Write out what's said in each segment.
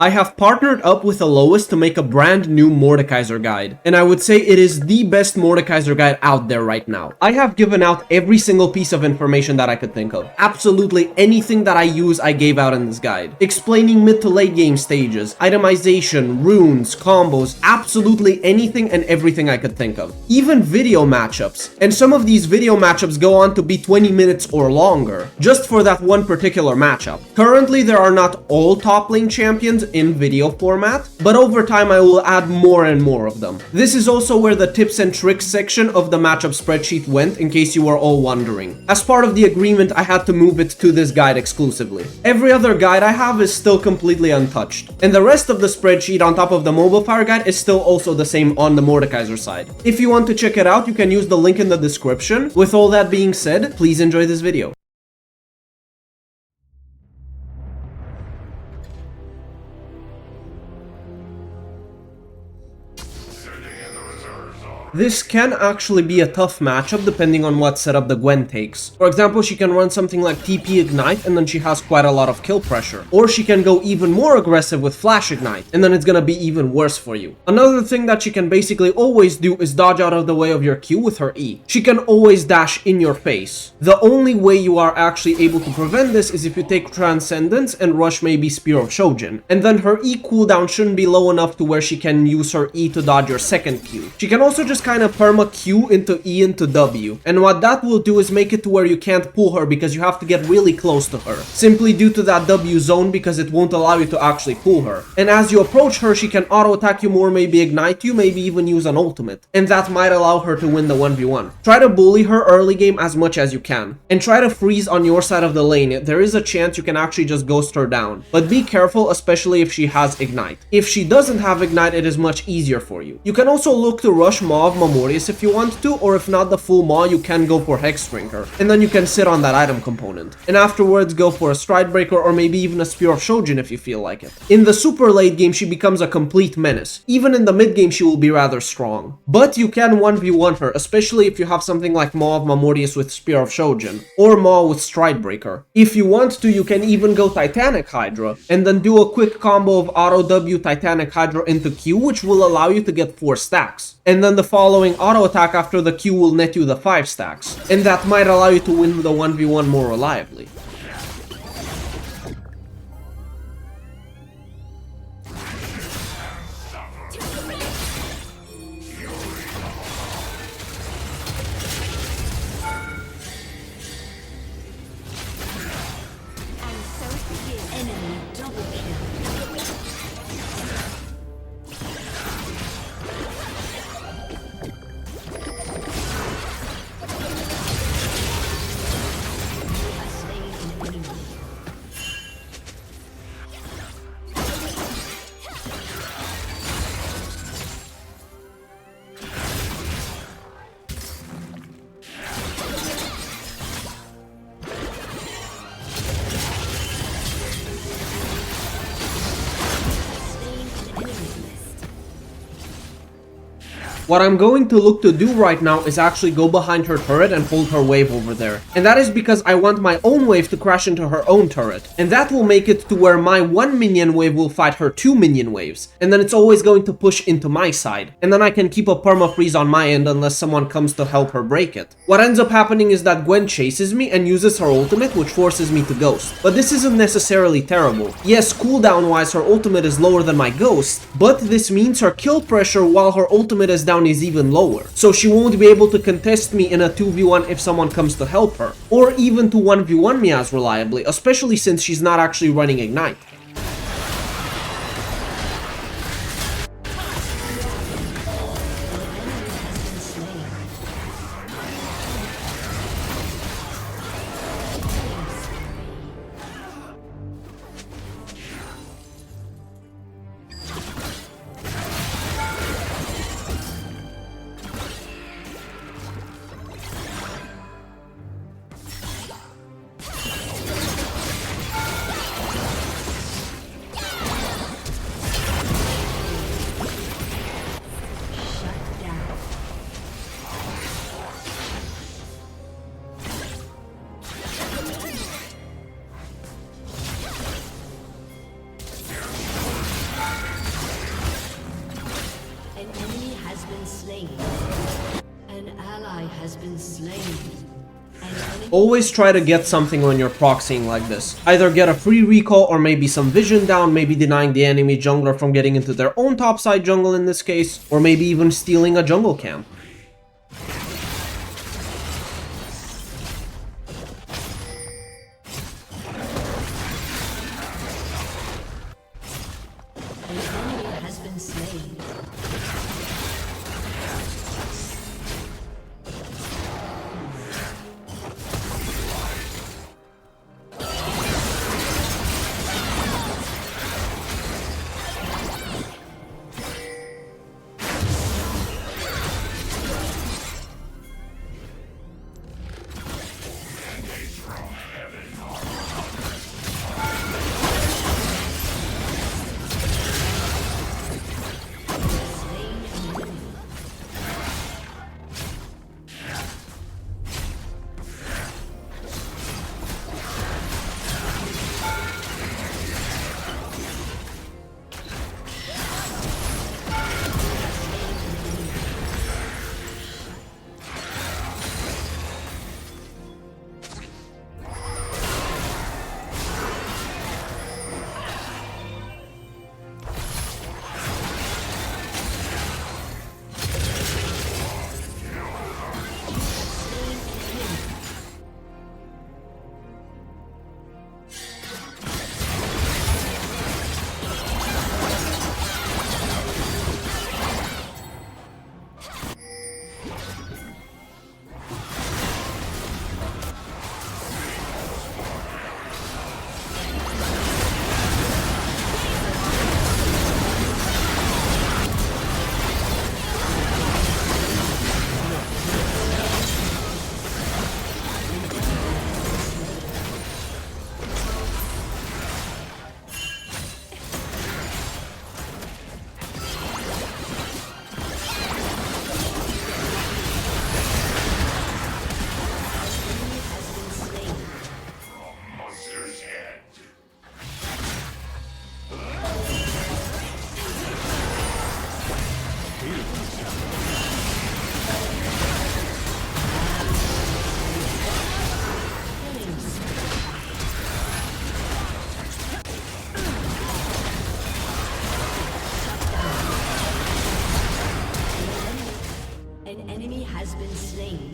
I have partnered up with Alois to make a brand new Mordekaiser guide, and I would say it is the best Mordekaiser guide out there right now. I have given out every single piece of information that I could think of. Absolutely anything that I use, I gave out in this guide. Explaining mid to late game stages, itemization, runes, combos, absolutely anything and everything I could think of. Even video matchups. And some of these video matchups go on to be 20 minutes or longer, just for that one particular matchup. Currently, there are not all top lane champions in video format, but over time I will add more and more of them. This is also where the tips and tricks section of the matchup spreadsheet went, in case you were all wondering. As part of the agreement, I had to move it to this guide exclusively. Every other guide I have is still completely untouched, and the rest of the spreadsheet on top of the mobafire guide is still also the same on the Mordekaiser side. If you want to check it out, you can use the link in the description. With all that being said, please enjoy this video. This can actually be a tough matchup depending on what setup the Gwen takes. For example, she can run something like TP Ignite and then she has quite a lot of kill pressure. Or she can go even more aggressive with Flash Ignite and then it's gonna be even worse for you. Another thing that she can basically always do is dodge out of the way of your Q with her E. She can always dash in your face. The only way you are actually able to prevent this is if you take Transcendence and rush maybe Spear of Shojin. And then her E cooldown shouldn't be low enough to where she can use her E to dodge your second Q. She can also just kind of perma Q into E into W, and what that will do is make it to where you can't pull her because you have to get really close to her, simply due to that W zone, because it won't allow you to actually pull her. And as you approach her, she can auto attack you more, maybe ignite you, maybe even use an ultimate, and that might allow her to win the 1v1. Try to bully her early game as much as you can, and try to freeze on your side of the lane. There is a chance you can actually just ghost her down, but be careful, especially if she has ignite. If she doesn't have ignite, it is much easier for you. You can also look to rush Maw Memorious if you want to, or if not the full Maw, you can go for Hex Drinker, and then you can sit on that item component, and afterwards go for a Stride Breaker or maybe even a Spear of Shojin if you feel like it. In the super late game, she becomes a complete menace. Even in the mid game, she will be rather strong, but you can 1v1 her, especially if you have something like Maw of Memorious with Spear of Shojin, or Maw with Stride Breaker. If you want to, you can even go Titanic Hydra, and then do a quick combo of Auto W Titanic Hydra into Q, which will allow you to get 4 stacks. And then the following auto attack after the Q will net you the 5 stacks, and that might allow you to win the 1v1 more reliably. What I'm going to look to do right now is actually go behind her turret and hold her wave over there. And that is because I want my own wave to crash into her own turret. And that will make it to where my 1 minion wave will fight her 2 minion waves. And then it's always going to push into my side. And then I can keep a perma freeze on my end unless someone comes to help her break it. What ends up happening is that Gwen chases me and uses her ultimate, which forces me to ghost. But this isn't necessarily terrible. Yes, cooldown wise her ultimate is lower than my ghost, but this means her kill pressure while her ultimate is down is even lower, so she won't be able to contest me in a 2v1 if someone comes to help her, or even to 1v1 me as reliably, especially since she's not actually running ignite. been slain. Always try to get something when you're proxying like this. Either get a free recall or maybe some vision down, maybe denying the enemy jungler from getting into their own topside jungle in this case, or maybe even stealing a jungle camp. An enemy has been slain.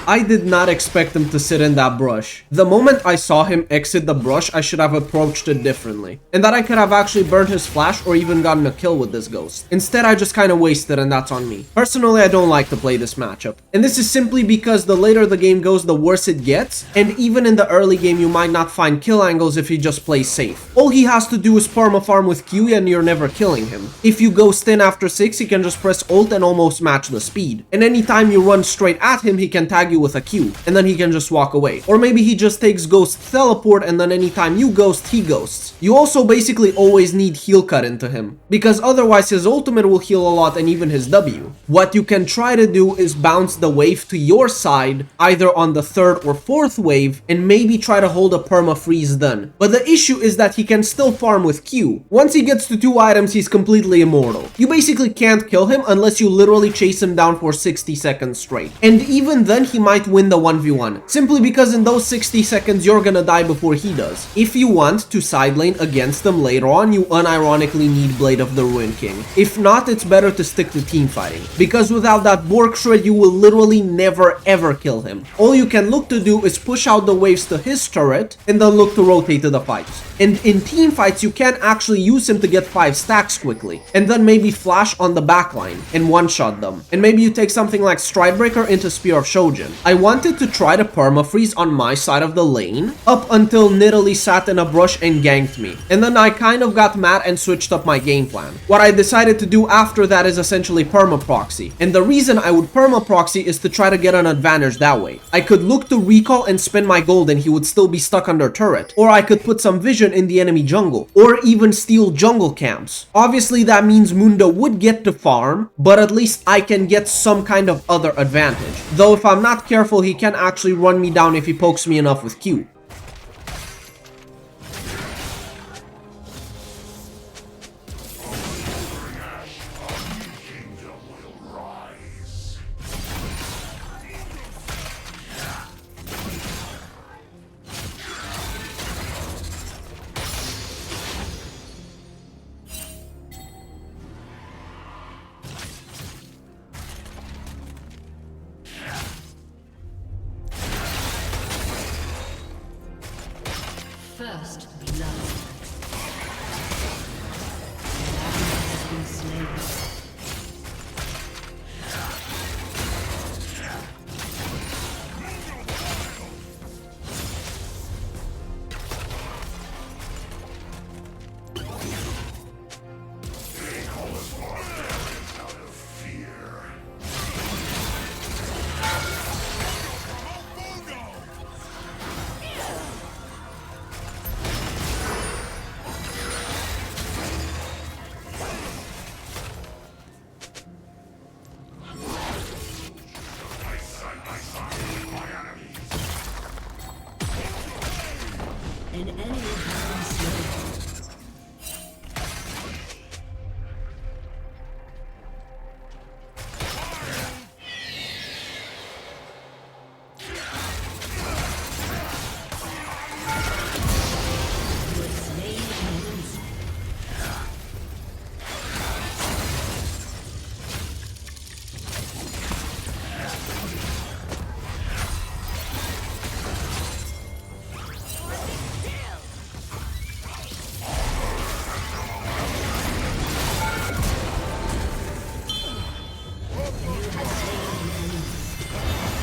I did not expect him to sit in that brush. The moment I saw him exit the brush, I should have approached it differently. And that I could have actually burned his flash or even gotten a kill with this ghost. Instead, I just kind of wasted, and that's on me. Personally, I don't like to play this matchup. And this is simply because the later the game goes, the worse it gets. And even in the early game, you might not find kill angles if he just plays safe. All he has to do is perma farm with Q and you're never killing him. If you ghost in after 6, he can just press ult and almost match the speed. And anytime you run straight at him, he can tag you with a Q, and then he can just walk away. Or maybe he just takes ghost teleport, and then anytime you ghost, he ghosts. You also basically always need heal cut into him, because otherwise his ultimate will heal a lot and even his W. What you can try to do is bounce the wave to your side, either on the 3rd or 4th wave, and maybe try to hold a perma freeze then. But the issue is that he can still farm with Q. Once he gets to 2 items, he's completely immortal. You basically can't kill him unless you literally chase him down for 60 seconds straight. And even then, he might win the 1v1, simply because in those 60 seconds you're gonna die before he does. If you want to side lane against them later on, you unironically need Blade of the Ruin King. If not, it's better to stick to team fighting, because without that Bork Shred you will literally never ever kill him. All you can look to do is push out the waves to his turret and then look to rotate to the fights. And in team fights, you can actually use him to get 5 stacks quickly, and then maybe flash on the backline and one-shot them. And maybe you take something like Stridebreaker into Spear of Shojin. I wanted to try to perma-freeze on my side of the lane up until Nidalee sat in a brush and ganked me. And then I kind of got mad and switched up my game plan. What I decided to do after that is essentially perma-proxy. And the reason I would perma-proxy is to try to get an advantage that way. I could look to recall and spend my gold and he would still be stuck under turret. Or I could put some vision in the enemy jungle. Or even steal jungle camps. Obviously that means Mundo would get to farm, but at least I can get some kind of other advantage. Though if I'm not careful, he can actually run me down if he pokes me enough with Q. First blood. Darius has been slain. An enemy has been slain. You have slain an enemy.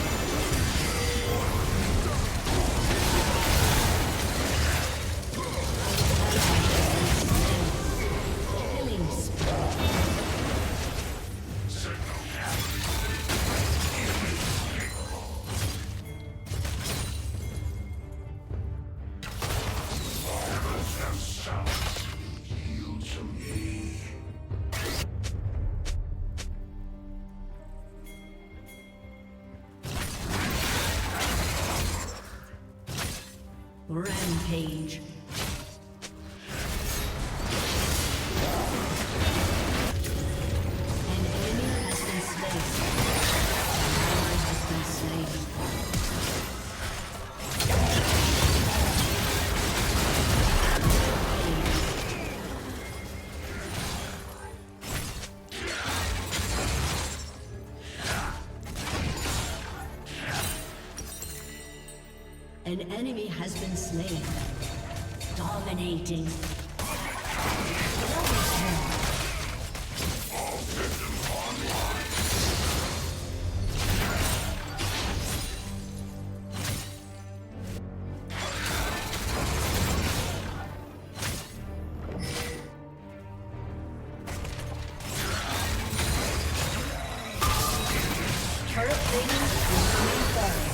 Rampage. An enemy has been slain. An ally has been slain. An enemy has been slain. Dominating. Turret plating is coming forward.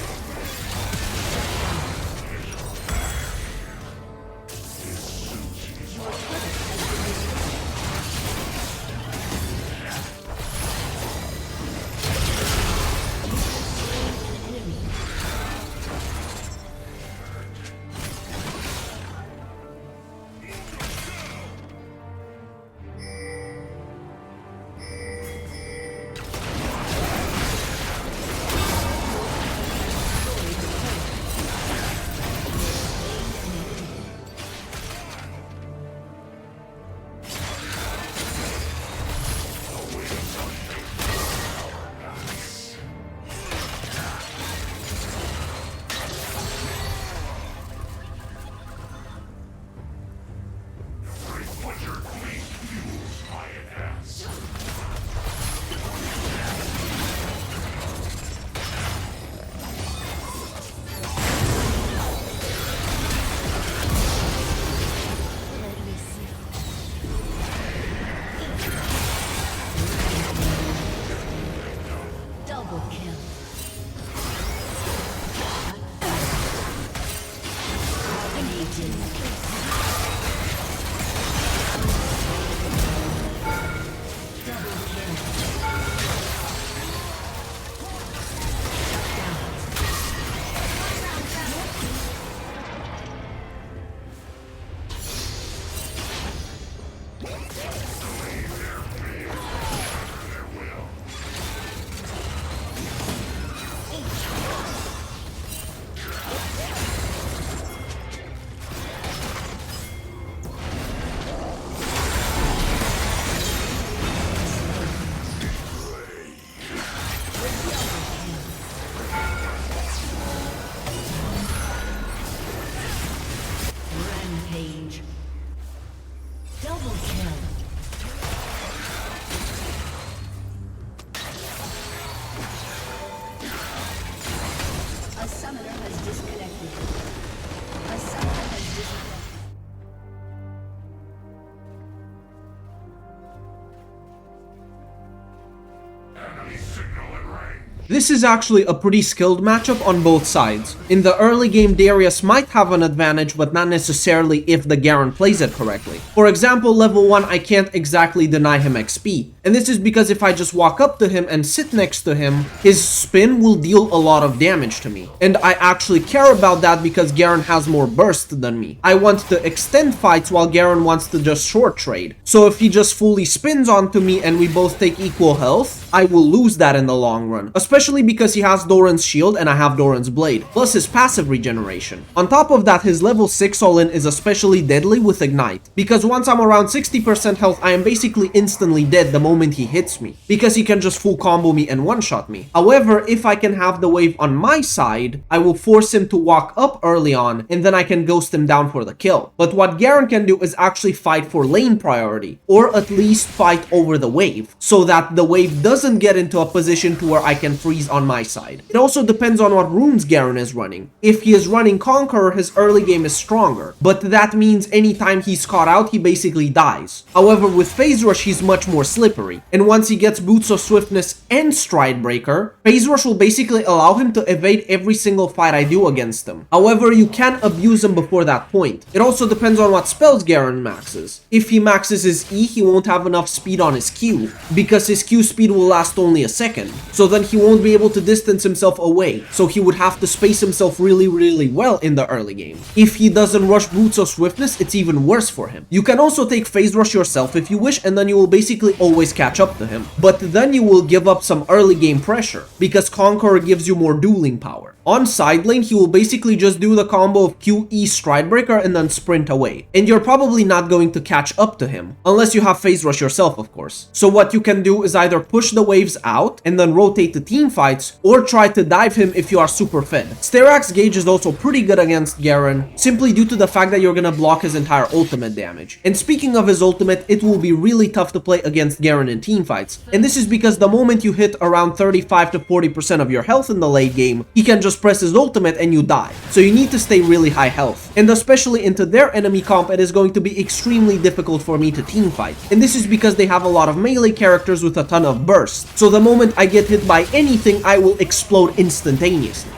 This is actually a pretty skilled matchup on both sides. In the early game, Darius might have an advantage, but not necessarily if the Garen plays it correctly. For example, level 1, I can't exactly deny him XP. And this is because if I just walk up to him and sit next to him, his spin will deal a lot of damage to me. And I actually care about that because Garen has more burst than me. I want to extend fights while Garen wants to just short trade. So if he just fully spins onto me and we both take equal health, I will lose that in the long run. Especially because he has Doran's shield and I have Doran's blade, plus his passive regeneration. On top of that, his level 6 all-in is especially deadly with Ignite, because once I'm around 60% health, I am basically instantly dead the moment he hits me, because he can just full combo me and one-shot me. However, if I can have the wave on my side, I will force him to walk up early on, and then I can ghost him down for the kill. But what Garen can do is actually fight for lane priority, or at least fight over the wave, so that the wave doesn't get into a position to where I can freeze on my side. It also depends on what runes Garen is running. If he is running Conqueror, his early game is stronger, but that means anytime he's caught out, he basically dies. However, with Phase Rush, he's much more slippery, and once he gets Boots of Swiftness and Stride Breaker, Phase Rush will basically allow him to evade every single fight I do against him. However, you can abuse him before that point. It also depends on what spells Garen maxes. If he maxes his E, he won't have enough speed on his Q, because his Q speed will last only a second, so then he won't be able to distance himself away, so he would have to space himself really well in the early game. If he doesn't rush Boots of Swiftness, it's even worse for him. You can also take Phase Rush yourself if you wish, and then you will basically always catch up to him, but then you will give up some early game pressure, because Conqueror gives you more dueling power. On side lane, he will basically just do the combo of QE Stride Breaker and then sprint away, and you're probably not going to catch up to him, unless you have Phase Rush yourself, of course. So what you can do is either push the waves out and then rotate to team fights, or try to dive him if you are super fed. Sterak's gauge is also pretty good against Garen, simply due to the fact that you're gonna block his entire ultimate damage. And speaking of his ultimate, it will be really tough to play against Garen in team fights, and this is because the moment you hit around 35 to 40% of your health in the late game, he can just press his ultimate and you die. So you need to stay really high health. And especially into their enemy comp, it is going to be extremely difficult for me to team fight. And this is because they have a lot of melee characters with a ton of burst. So the moment I get hit by anything, I will explode instantaneously.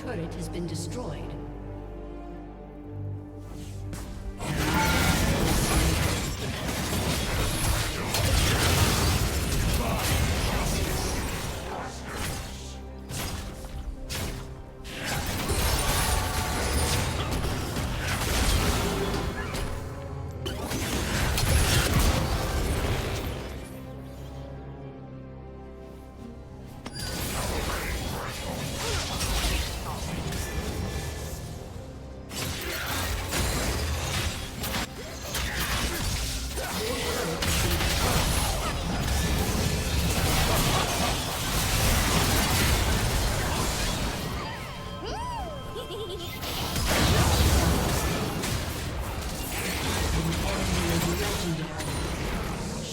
turret has been destroyed.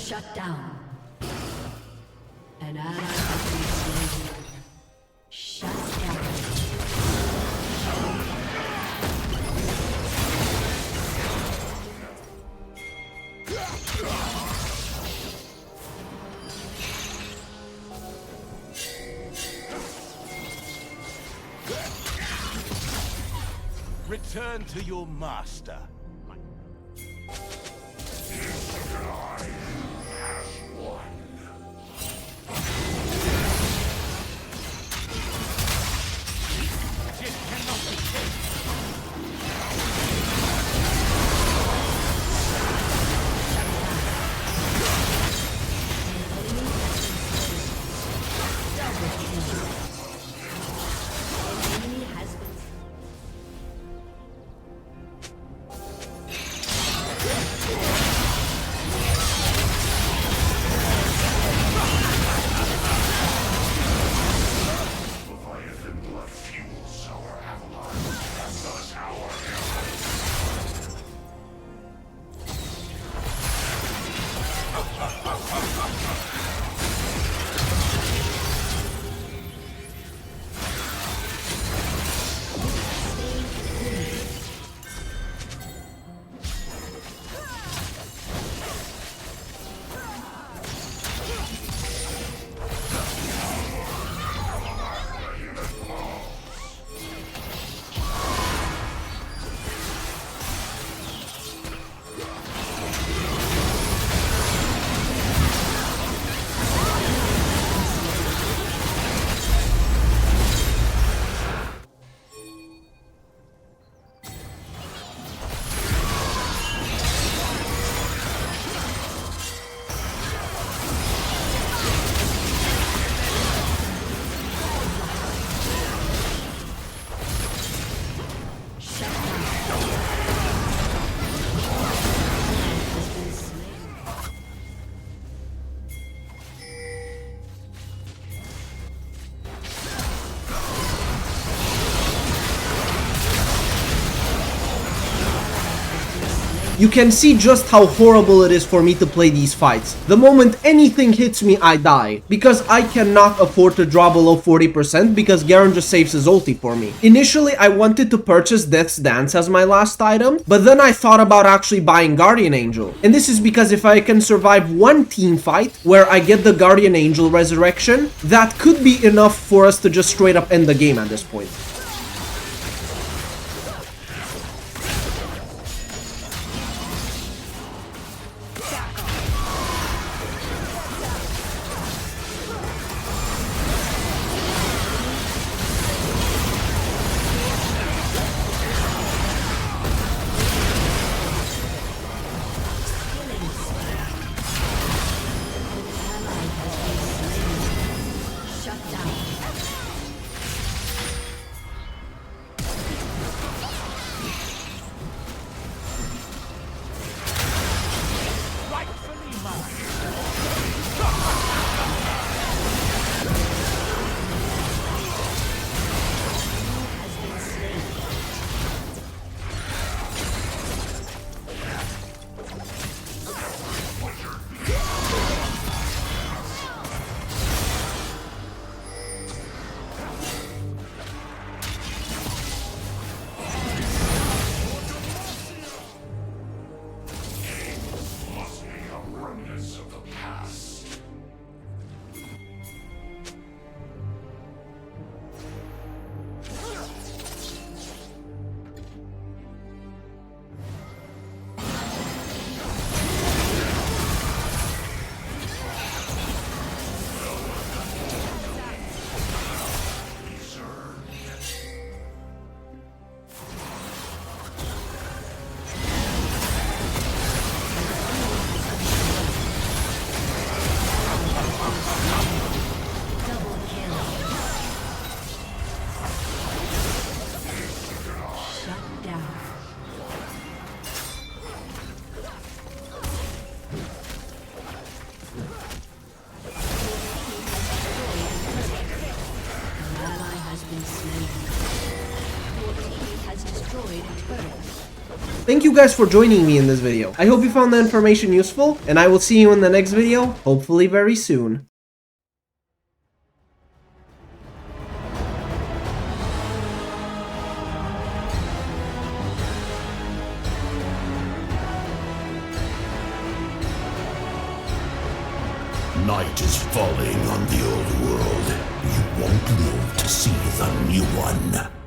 Shut down. An ally has been slain. Shut down. Return to your master. You can see just how horrible it is for me to play these fights. The moment anything hits me, I die. Because I cannot afford to draw below 40% because Garen just saves his ulti for me. Initially, I wanted to purchase Death's Dance as my last item, but then I thought about actually buying Guardian Angel. And this is because if I can survive one team fight where I get the Guardian Angel resurrection, that could be enough for us to just straight up end the game at this point. Thank you guys for joining me in this video. I hope you found the information useful, and I will see you in the next video, hopefully very soon. Night is falling on the old world. You won't live to see the new one.